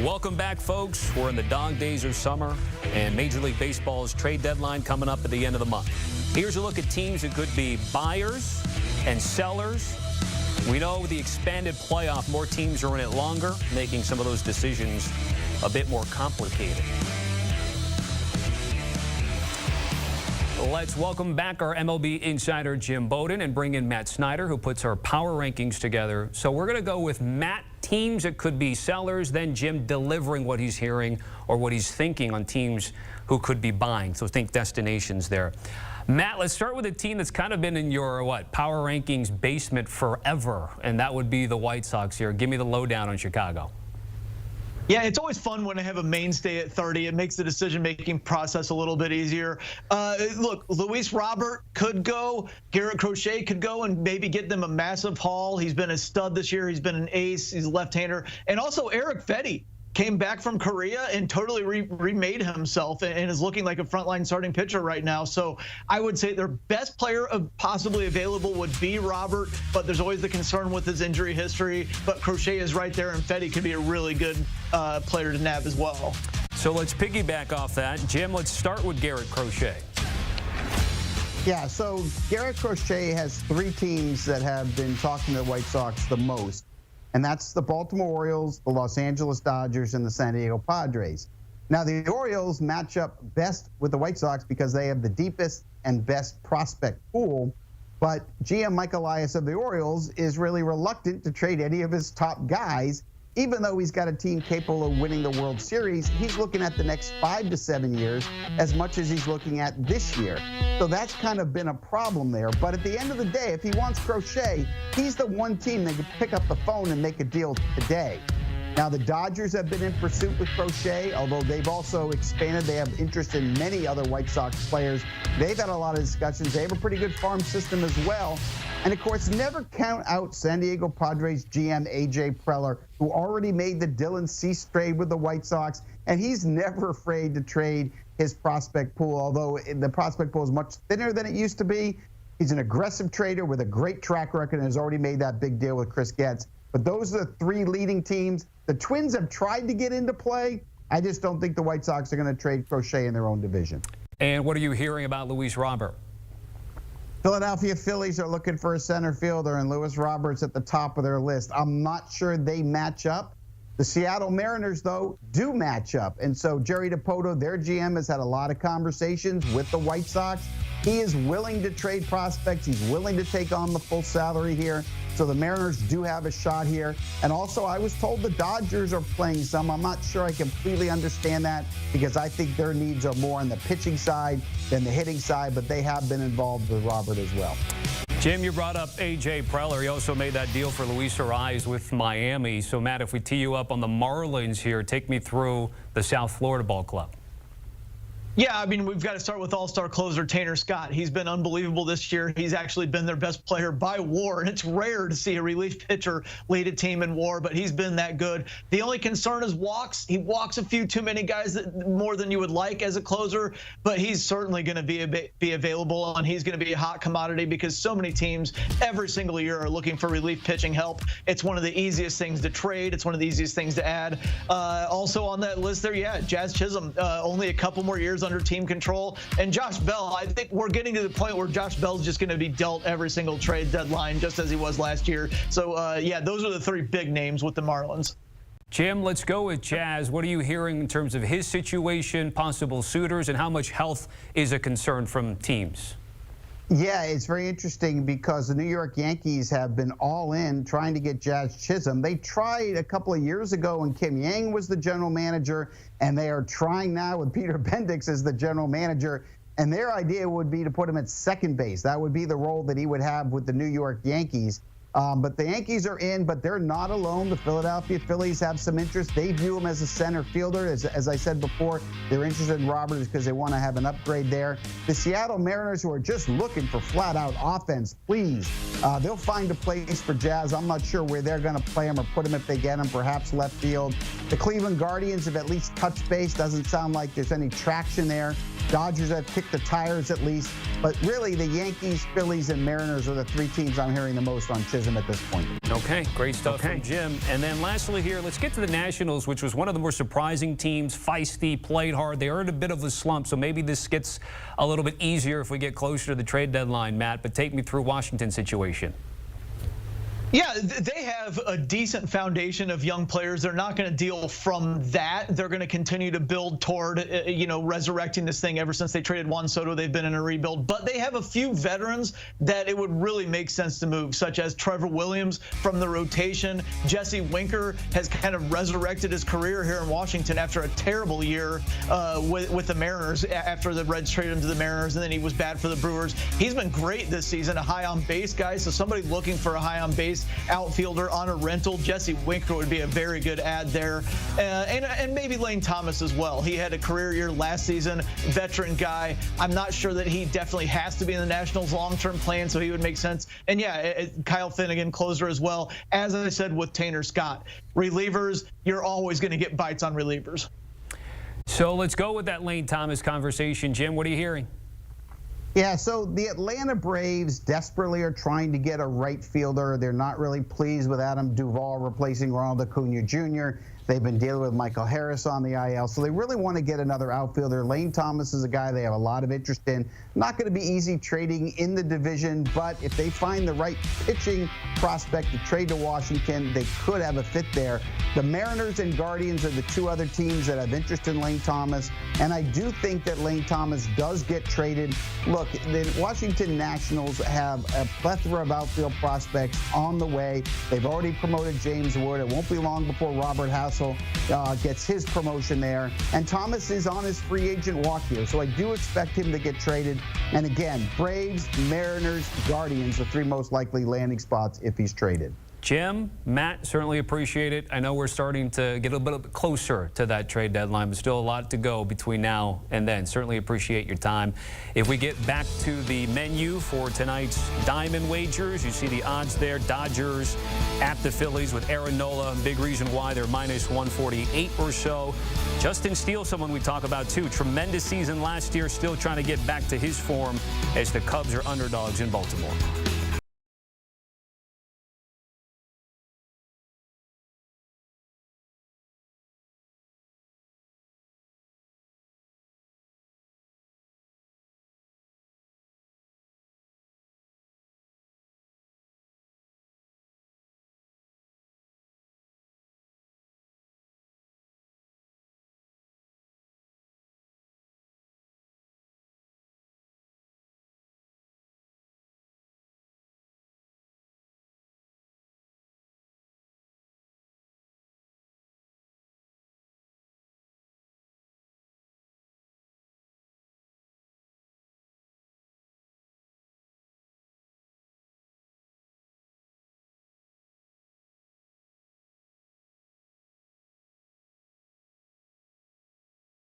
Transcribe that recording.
Welcome back, folks. We're in the dog days of summer, and Major League Baseball's trade deadline coming up at the end of the month. Here's a look at teams that could be buyers and sellers. We know with the expanded playoff, more teams are in it longer, making some of those decisions a bit more complicated. Let's welcome back our MLB insider, Jim Bowden, and bring in Matt Snyder, who puts our power rankings together. So we're going to go with Matt, teams that could be sellers, then Jim delivering what he's hearing or what he's thinking on teams who could be buying. So think destinations there. Matt, let's start with a team that's kind of been in your, power rankings basement forever, and that would be the White Sox here. Give me the lowdown on Chicago. Yeah, it's always fun when I have a mainstay at 30. It makes the decision-making process a little bit easier. Look, Luis Robert could go. Garrett Crochet could go and maybe get them a massive haul. He's been a stud this year. He's been an ace. He's a left-hander. And also Eric Fetty came back from Korea and totally remade himself and is looking like a frontline starting pitcher right now. So I would say their best player possibly available would be Robert, but there's always the concern with his injury history. But Crochet is right there, and Fetty could be a really good player to nab as well. So let's piggyback off that. Jim, let's start with Garrett Crochet. Yeah, so Garrett Crochet has three teams that have been talking to the White Sox the most. And that's the Baltimore Orioles, the Los Angeles Dodgers, and the San Diego Padres. Now, the Orioles match up best with the White Sox because they have the deepest and best prospect pool. But GM Mike Elias of the Orioles is really reluctant to trade any of his top guys, even though he's got a team capable of winning the World Series. He's looking at the next 5 to 7 years as much as he's looking at this year. So that's kind of been a problem there. But at the end of the day, if he wants Crochet, he's the one team that can pick up the phone and make a deal today. Now, the Dodgers have been in pursuit with Crochet, although they've also expanded. They have interest in many other White Sox players. They've had a lot of discussions. They have a pretty good farm system as well. And, of course, never count out San Diego Padres GM A.J. Preller, who already made the Dylan Cease trade with the White Sox, and he's never afraid to trade his prospect pool, although the prospect pool is much thinner than it used to be. He's an aggressive trader with a great track record and has already made that big deal with Chris Getz. But those are the three leading teams. The Twins have tried to get into play. I just don't think the White Sox are going to trade Crochet in their own division. And what are you hearing about Luis Robert? Philadelphia Phillies are looking for a center fielder, and Luis Robert's at the top of their list. I'm not sure they match up. The Seattle Mariners, though, do match up. And so Jerry DiPoto, their GM, has had a lot of conversations with the White Sox. He is willing to trade prospects. He's willing to take on the full salary here. So the Mariners do have a shot here. And also, I was told the Dodgers are playing some. I'm not sure I completely understand that because I think their needs are more on the pitching side than the hitting side, but they have been involved with Robert as well. Jim, you brought up A.J. Preller. He also made that deal for Luis Arraez with Miami. So, Matt, if we tee you up on the Marlins here, take me through the South Florida ball club. Yeah, I mean, we've got to start with all-star closer Tanner Scott. He's been unbelievable this year. He's actually been their best player by WAR, and it's rare to see a relief pitcher lead a team in WAR, but he's been that good. The only concern is walks. He walks a few too many guys more than you would like as a closer, but he's certainly going to be available, and he's going to be a hot commodity because so many teams every single year are looking for relief pitching help. It's one of the easiest things to trade. It's one of the easiest things to add. Also on that list there, yeah, Jazz Chisholm, only a couple more years under team control. And Josh Bell, I think we're getting to the point where Josh Bell's just going to be dealt every single trade deadline, just as he was last year. So, yeah, those are the three big names with the Marlins. Jim, let's go with Jazz. What are you hearing in terms of his situation, possible suitors, and how much health is a concern from teams? Yeah, it's very interesting because the New York Yankees have been all in trying to get Jazz Chisholm. They tried a couple of years ago when Kim Yang was the general manager, and they are trying now with Peter Bendix as the general manager. And their idea would be to put him at second base. That would be the role that he would have with the New York Yankees. But the Yankees are in, but they're not alone. The Philadelphia Phillies have some interest. They view him as a center fielder. As I said before, they're interested in Roberts because they want to have an upgrade there. The Seattle Mariners, who are just looking for flat-out offense, please, they'll find a place for Jazz. I'm not sure where they're going to play him or put him if they get him, perhaps left field. The Cleveland Guardians have at least touched base. Doesn't sound like there's any traction there. Dodgers have kicked the tires at least. But really, the Yankees, Phillies, and Mariners are the three teams I'm hearing the most on Chisholm. criticism at this point. Okay, great stuff from Jim. And then lastly here, let's get to the Nationals, which was one of the more surprising teams, feisty, played hard. They earned a bit of a slump, so maybe this gets a little bit easier if we get closer to the trade deadline, Matt. But take me through Washington's situation. Yeah, they have a decent foundation of young players. They're not going to deal from that. They're going to continue to build toward, resurrecting this thing. Ever since they traded Juan Soto, they've been in a rebuild. But they have a few veterans that it would really make sense to move, such as Trevor Williams from the rotation. Jesse Winker has kind of resurrected his career here in Washington after a terrible year with the Mariners after the Reds traded him to the Mariners, and then he was bad for the Brewers. He's been great this season, a high on base guy. So somebody looking for a high on base outfielder on a rental, Jesse Winker would be a very good add there, and maybe Lane Thomas as well. He had a career year last season, veteran guy. I'm not sure that he definitely has to be in the Nationals' long-term plan, so he would make sense. And yeah, Kyle Finnegan, closer as well. As I said with Tanner Scott, relievers, you're always going to get bites on relievers. So let's go with that Lane Thomas conversation. Jim, what are you hearing? Yeah, so the Atlanta Braves desperately are trying to get a right fielder. They're not really pleased with Adam Duvall replacing Ronald Acuna Jr. They've been dealing with Michael Harris on the IL, so they really want to get another outfielder. Lane Thomas is a guy they have a lot of interest in. Not going to be easy trading in the division, but if they find the right pitching prospect to trade to Washington, they could have a fit there. The Mariners and Guardians are the two other teams that have interest in Lane Thomas, and I do think that Lane Thomas does get traded. Look, the Washington Nationals have a plethora of outfield prospects on the way. They've already promoted James Wood. It won't be long before Robert Hassel gets his promotion there. And Thomas is on his free agent walk here, so I do expect him to get traded. And again, Braves, Mariners, Guardians, the three most likely landing spots if he's traded. Jim, Matt, certainly appreciate it. I know we're starting to get a bit closer to that trade deadline, but still a lot to go between now and then. Certainly appreciate your time. If we get back to the menu for tonight's Diamond Wagers, you see the odds there. Dodgers at the Phillies with Aaron Nola. Big reason why they're minus 148 or so. Justin Steele, someone we talk about too. Tremendous season last year, still trying to get back to his form as the Cubs are underdogs in Baltimore.